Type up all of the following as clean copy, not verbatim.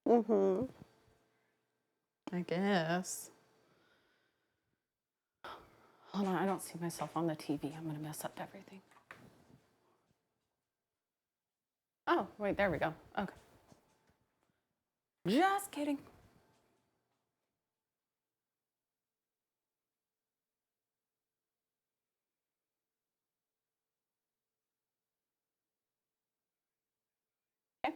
Mm-hmm. I guess. Hold on, I don't see myself on the TV. I'm gonna mess up everything. Oh, wait, there we go. Okay. Just kidding. Okay.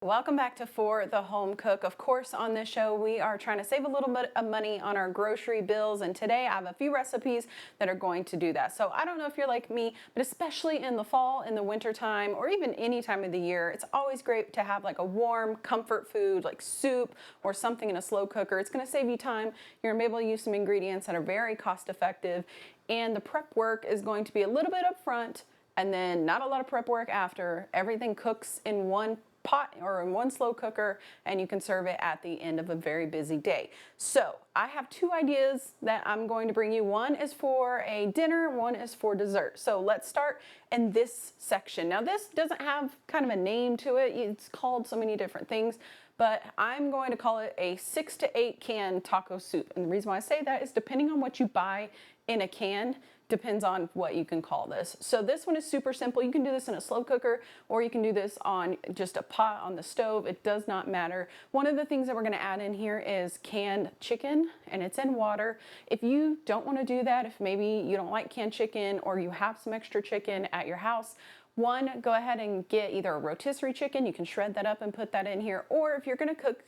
Welcome back to For the Home Cook. Of course, on this show, we are trying to save a little bit of money on our grocery bills. And today I have a few recipes that are going to do that. So I don't know if you're like me, but especially in the fall, in the winter time, or even any time of the year, it's always great to have like a warm comfort food like soup or something in a slow cooker. It's going to save you time. You're going to be able to use some ingredients that are very cost effective. And the prep work is going to be a little bit up front and then not a lot of prep work after. Everything cooks in one pot or in one slow cooker, and you can serve it at the end of a very busy day. So I have two ideas that I'm going to bring you. One is for a dinner, one is for dessert. So let's start in this section. Now this doesn't have kind of a name to it. It's called so many different things, but I'm going to call it a 6 to 8 can taco soup. And the reason why I say that is depending on what you buy in a can, depends on what you can call this. So this one is super simple. You can do this in a slow cooker or you can do this on just a pot on the stove. It does not matter. One of the things that we're gonna add in here is canned chicken, and it's in water. If you don't wanna do that, if maybe you don't like canned chicken or you have some extra chicken at your house, one, go ahead and get either a rotisserie chicken, you can shred that up and put that in here, or if you're gonna cook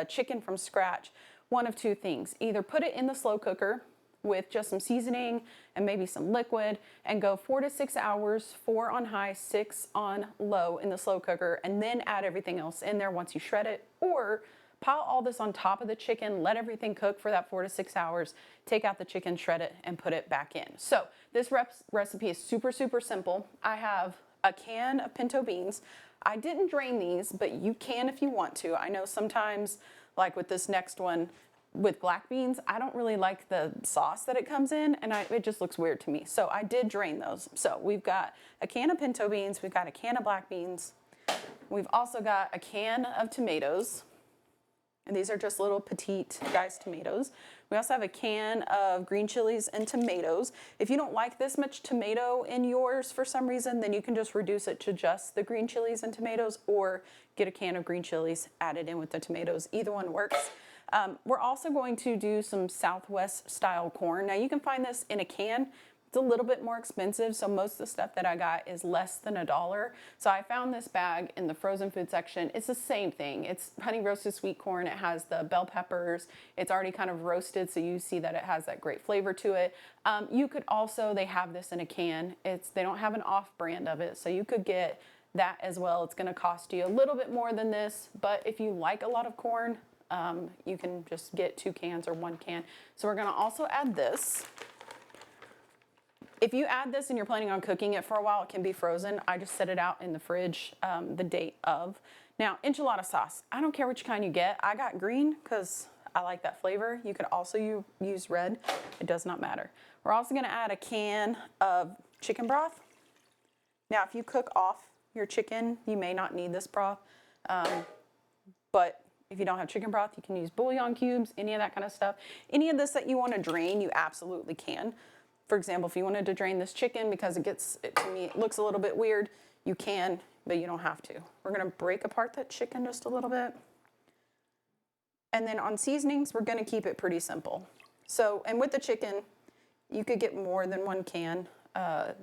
chicken from scratch, one of two things. Either put it in the slow cooker with just some seasoning and maybe some liquid and go 4 to 6 hours, 4 on high, 6 on low in the slow cooker, and then add everything else in there once you shred it, or pile all this on top of the chicken, let everything cook for that 4 to 6 hours, take out the chicken, shred it, and put it back in. So this recipe is super, super simple. I have a can of pinto beans. I didn't drain these, but you can if you want to. I know sometimes, like with this next one, with black beans, I don't really like the sauce that it comes in, and it just looks weird to me. So I did drain those. So we've got a can of pinto beans, we've got a can of black beans, we've also got a can of tomatoes, and these are just little petite diced tomatoes. We also have a can of green chilies and tomatoes. If you don't like this much tomato in yours for some reason, then you can just reduce it to just the green chilies and tomatoes, or get a can of green chilies, add it in with the tomatoes. Either one works. We're also going to do some Southwest style corn. Now you can find this in a can. It's a little bit more expensive, so most of the stuff that I got is less than $1. So I found this bag in the frozen food section. It's the same thing. It's honey roasted sweet corn. It has the bell peppers. It's already kind of roasted, so you see that it has that great flavor to it. You could also, they have this in a can. They don't have an off brand of it, so you could get that as well. It's gonna cost you a little bit more than this, but if you like a lot of corn, you can just get 2 cans or 1 can. So we're gonna also add this. If you add this and you're planning on cooking it for a while, it can be frozen. I just set it out in the fridge the date of. Now, enchilada sauce. I don't care which kind you get. I got green because I like that flavor. You could also use red. It does not matter. We're also gonna add a can of chicken broth. Now, if you cook off your chicken, you may not need this broth, but if you don't have chicken broth, you can use bouillon cubes, any of that kind of stuff. Any of this that you want to drain, you absolutely can. For example, if you wanted to drain this chicken because to me, it looks a little bit weird, you can, but you don't have to. We're gonna break apart that chicken just a little bit. And then on seasonings, we're gonna keep it pretty simple. So, and with the chicken, you could get more than 1 can.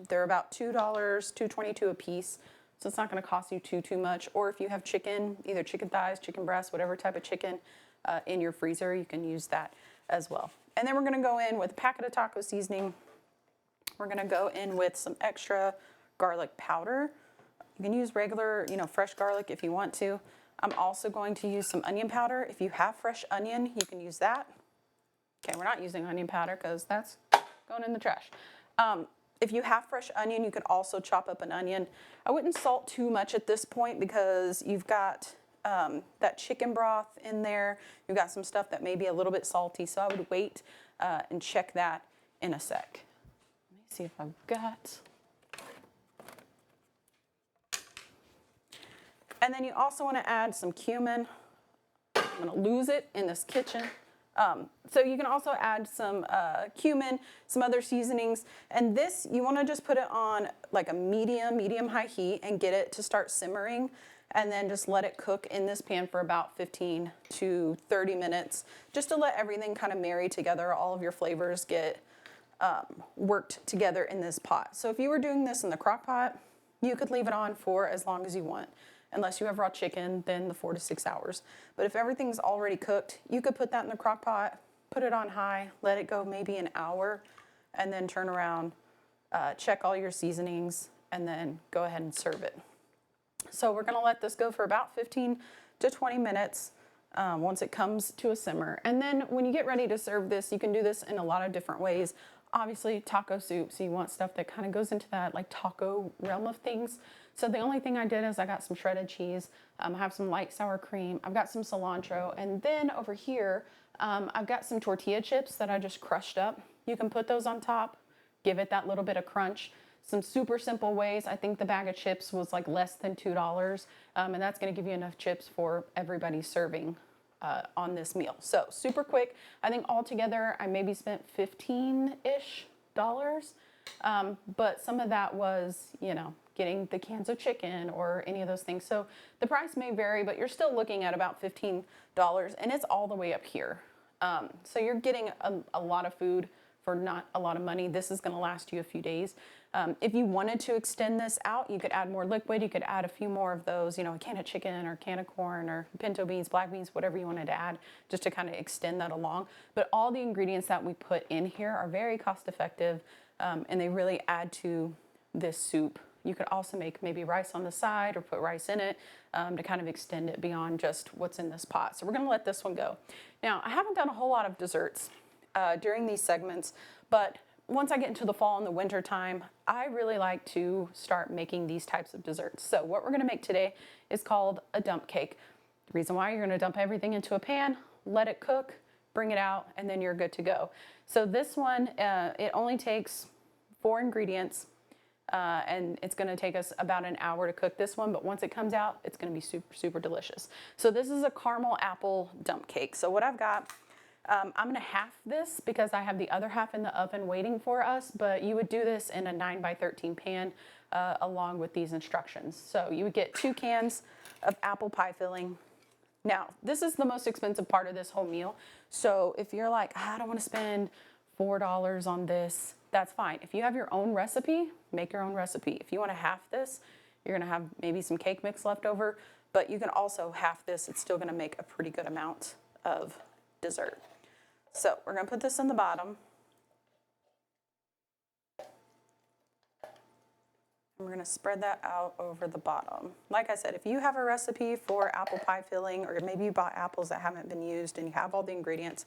They're about $2, $2.22 a piece. So it's not gonna cost you too much. Or if you have chicken, either chicken thighs, chicken breasts, whatever type of chicken in your freezer, you can use that as well. And then we're gonna go in with a packet of taco seasoning. We're gonna go in with some extra garlic powder. You can use regular, fresh garlic if you want to. I'm also going to use some onion powder. If you have fresh onion, you can use that. Okay, we're not using onion powder because that's going in the trash. If you have fresh onion, you could also chop up an onion. I wouldn't salt too much at this point because you've got that chicken broth in there. You've got some stuff that may be a little bit salty, so I would wait and check that in a sec. see if I've got. And then you also want to add some cumin. I'm going to lose it in this kitchen. So you can also add some cumin, some other seasonings. And this, you want to just put it on like a medium high heat and get it to start simmering. And then just let it cook in this pan for about 15 to 30 minutes, just to let everything kind of marry together, all of your flavors get worked together in this pot. So if you were doing this in the crock pot, you could leave it on for as long as you want. Unless you have raw chicken, then the 4 to 6 hours. But if everything's already cooked, you could put that in the crock pot, put it on high, let it go maybe an hour, and then turn around, check all your seasonings, and then go ahead and serve it. So we're gonna let this go for about 15 to 20 minutes once it comes to a simmer. And then when you get ready to serve this, you can do this in a lot of different ways. Obviously taco soup, so you want stuff that kind of goes into that like taco realm of things. So the only thing I did is I got some shredded cheese, I have some light sour cream, I've got some cilantro, and then over here, I've got some tortilla chips that I just crushed up. You can put those on top, give it that little bit of crunch. Some super simple ways. I think the bag of chips was like less than $2, and that's gonna give you enough chips for everybody serving on this meal. So super quick. I think altogether I maybe spent $15-ish, but some of that was, getting the cans of chicken or any of those things. So the price may vary, but you're still looking at about $15, and it's all the way up here. So you're getting a lot of food for not a lot of money. This is gonna last you a few days. If you wanted to extend this out, you could add more liquid. You could add a few more of those, a can of chicken or a can of corn or pinto beans, black beans, whatever you wanted to add, just to kind of extend that along. But all the ingredients that we put in here are very cost effective, and they really add to this soup. You could also make maybe rice on the side or put rice in it to kind of extend it beyond just what's in this pot. So we're gonna let this one go. Now, I haven't done a whole lot of desserts during these segments, but once I get into the fall and the winter time, I really like to start making these types of desserts. So what we're gonna make today is called a dump cake. The reason why, you're gonna dump everything into a pan, let it cook, bring it out, and then you're good to go. So this one, it only takes 4 ingredients, and it's gonna take us about an hour to cook this one, but once it comes out, it's gonna be super, super delicious. So this is a caramel apple dump cake. So what I've got, I'm gonna half this because I have the other half in the oven waiting for us, but you would do this in a 9x13 pan along with these instructions. So you would get 2 cans of apple pie filling. Now, this is the most expensive part of this whole meal. So if you're like, I don't wanna spend $4 on this, that's fine. If you have your own recipe, make your own recipe. If you wanna half this, you're gonna have maybe some cake mix left over, but you can also half this. It's still gonna make a pretty good amount of dessert. So we're gonna put this in the bottom. And we're gonna spread that out over the bottom. Like I said, if you have a recipe for apple pie filling, or maybe you bought apples that haven't been used and you have all the ingredients,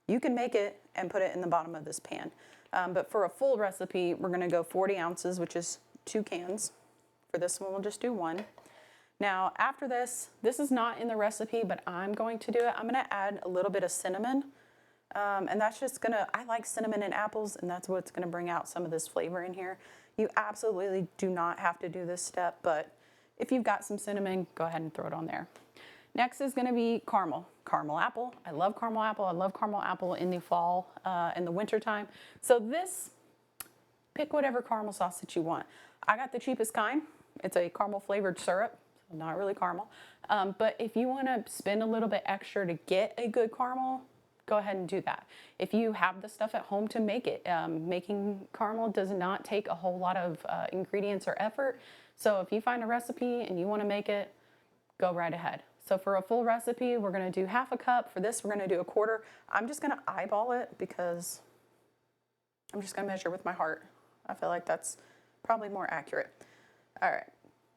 you can make it and put it in the bottom of this pan. But for a full recipe, we're gonna go 40 ounces, which is 2 cans. For this one, we'll just do 1. Now, after this is not in the recipe, but I'm going to do it. I'm gonna add a little bit of cinnamon. And that's just gonna, I like cinnamon in apples, and that's what's gonna bring out some of this flavor in here. You absolutely do not have to do this step, but if you've got some cinnamon, go ahead and throw it on there. Next is gonna be caramel apple. I love caramel apple. I love caramel apple in the fall and the winter time. So this, pick whatever caramel sauce that you want. I got the cheapest kind. It's a caramel flavored syrup, so not really caramel. But if you wanna spend a little bit extra to get a good caramel, go ahead and do that. If you have the stuff at home to make it, making caramel does not take a whole lot of ingredients or effort. So if you find a recipe and you wanna make it, go right ahead. So for a full recipe, we're gonna do half a cup. For this, we're gonna do a quarter. I'm just gonna eyeball it because I'm just gonna measure with my heart. I feel like that's probably more accurate. All right,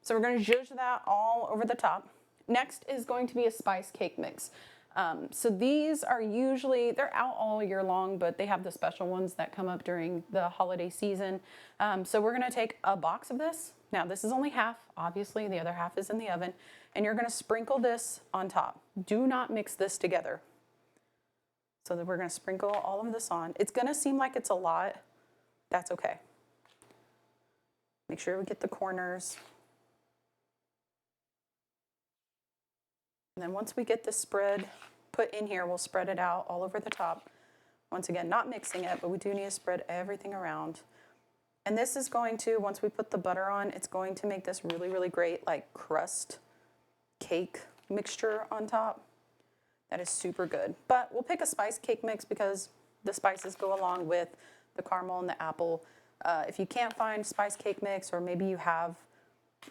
so we're gonna zhuzh that all over the top. Next is going to be a spice cake mix. So these are usually, they're out all year long, but they have the special ones that come up during the holiday season. So we're gonna take a box of this. Now this is only half, obviously the other half is in the oven, and you're gonna sprinkle this on top. Do not mix this together. So that we're gonna sprinkle all of this on. It's gonna seem like it's a lot, that's okay. Make sure we get the corners. And then once we get the spread put in here, we'll spread it out all over the top. Once again, not mixing it, but we do need to spread everything around. And this is going to, once we put the butter on, it's going to make this really, really great like crust cake mixture on top. That is super good. But we'll pick a spice cake mix because the spices go along with the caramel and the apple. If you can't find spice cake mix, or maybe you have,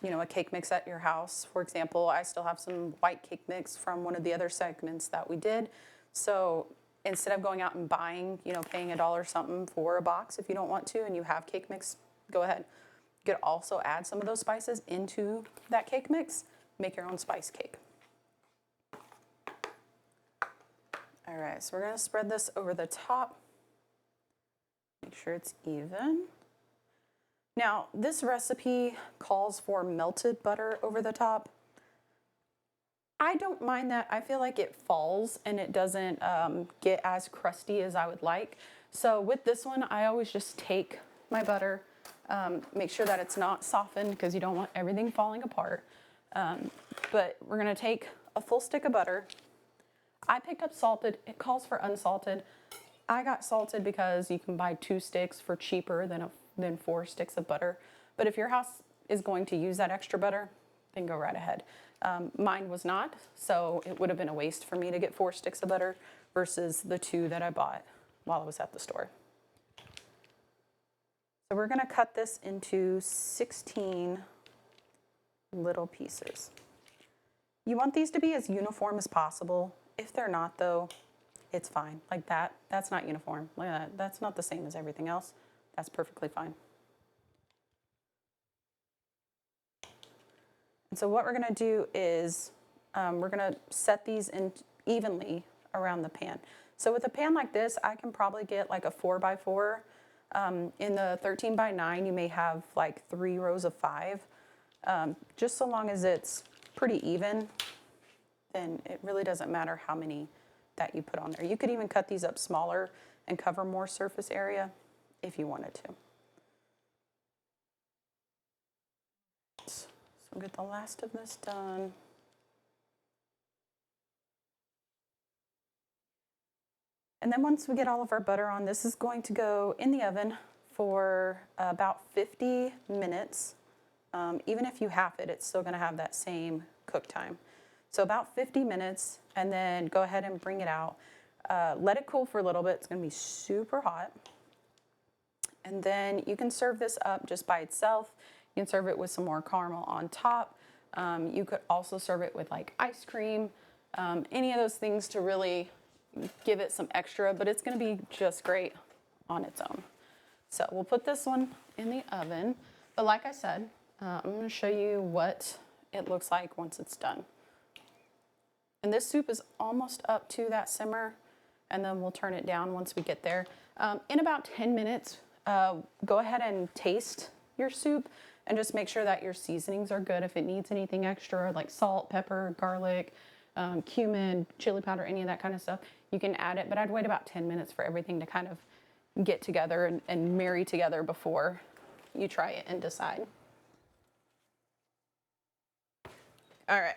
a cake mix at your house. For example, I still have some white cake mix from one of the other segments that we did. So instead of going out and buying, paying $1 something for a box, if you don't want to and you have cake mix, go ahead. You could also add some of those spices into that cake mix, make your own spice cake. All right, so we're gonna spread this over the top. Make sure it's even. Now, this recipe calls for melted butter over the top. I don't mind that. I feel like it falls and it doesn't get as crusty as I would like. So with this one, I always just take my butter, make sure that it's not softened because you don't want everything falling apart. But we're gonna take a full stick of butter. I picked up salted. It calls for unsalted. I got salted because you can buy 2 sticks for cheaper than 4 sticks of butter. But if your house is going to use that extra butter, then go right ahead. Mine was not, so it would have been a waste for me to get 4 sticks of butter versus the 2 that I bought while I was at the store. So we're gonna cut this into 16 little pieces. You want these to be as uniform as possible. If they're not though, it's fine. Like that's not uniform. Look at that, that's not the same as everything else. That's perfectly fine. And so what we're gonna do is we're gonna set these in evenly around the pan. So with a pan like this, I can probably get like a 4x4. In the 13x9, you may have like 3 rows of 5. Just so long as it's pretty even, then it really doesn't matter how many that you put on there. You could even cut these up smaller and cover more surface area if you wanted to. So we'll get the last of this done. And then once we get all of our butter on, this is going to go in the oven for about 50 minutes. Even if you half it, it's still gonna have that same cook time. So about 50 minutes, and then go ahead and bring it out. Let it cool for a little bit. It's gonna be super hot. And then you can serve this up just by itself. You can serve it with some more caramel on top. You could also serve it with like ice cream, any of those things to really give it some extra, but it's gonna be just great on its own. So we'll put this one in the oven. But like I said, I'm gonna show you what it looks like once it's done. And this soup is almost up to that simmer, and then we'll turn it down once we get there. In about 10 minutes, go ahead and taste your soup and just make sure that your seasonings are good. If it needs anything extra, like salt, pepper, garlic, cumin, chili powder, any of that kind of stuff, you can add it. But I'd wait about 10 minutes for everything to kind of get together and marry together before you try it and decide. All right.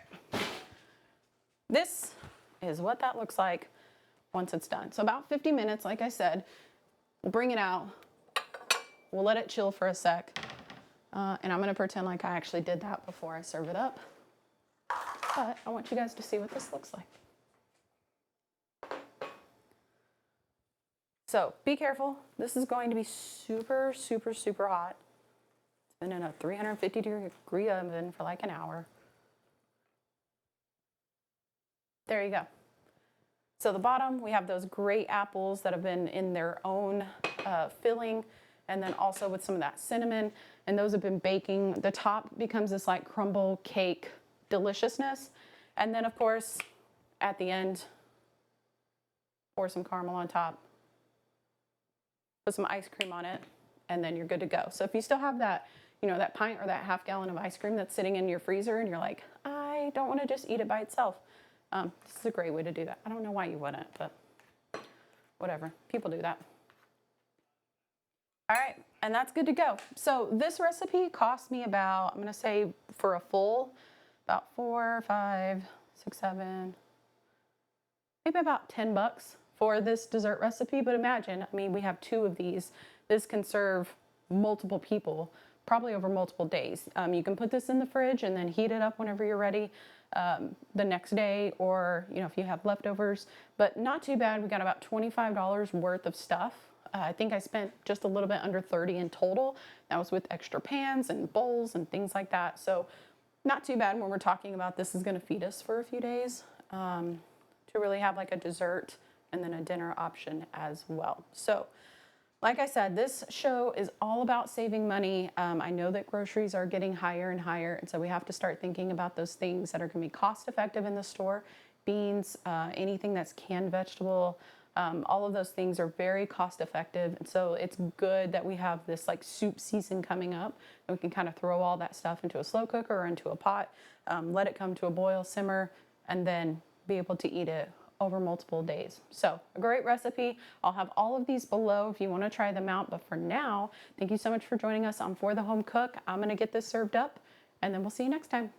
This is what that looks like once it's done. So about 50 minutes, like I said, we'll bring it out. We'll let it chill for a sec. And I'm gonna pretend like I actually did that before I serve it up. But I want you guys to see what this looks like. So be careful. This is going to be super, super, super hot. It's been in a 350-degree oven for like an hour. There you go. So the bottom, we have those great apples that have been in their own filling, and then also with some of that cinnamon, and those have been baking. The top becomes this like crumble cake deliciousness. And then of course, at the end, pour some caramel on top, put some ice cream on it, and then you're good to go. So if you still have that, that pint or that half gallon of ice cream that's sitting in your freezer and you're like, I don't want to just eat it by itself. This is a great way to do that. I don't know why you wouldn't, but whatever. People do that. All right, and that's good to go. So this recipe cost me about, I'm gonna say for a full, about 4, 5, 6, 7, maybe about $10 for this dessert recipe. But imagine, I mean, we have two of these. This can serve multiple people, probably over multiple days. You can put this in the fridge and then heat it up whenever you're ready the next day, or if you have leftovers. But not too bad. We got about $25 worth of stuff. I think I spent just a little bit under 30 in total. That was with extra pans and bowls and things like that. So not too bad when we're talking about this is going to feed us for a few days. To really have like a dessert and then a dinner option as well. So, like I said, this show is all about saving money. I know that groceries are getting higher and higher, and so we have to start thinking about those things that are going to be cost effective in the store. Beans, anything that's canned vegetable, all of those things are very cost effective. And so it's good that we have this like soup season coming up, and we can kind of throw all that stuff into a slow cooker or into a pot, let it come to a boil, simmer, and then be able to eat it over multiple days. So a great recipe. I'll have all of these below if you want to try them out. But for now, thank you so much for joining us on For the Home Cook. I'm going to get this served up, and then we'll see you next time.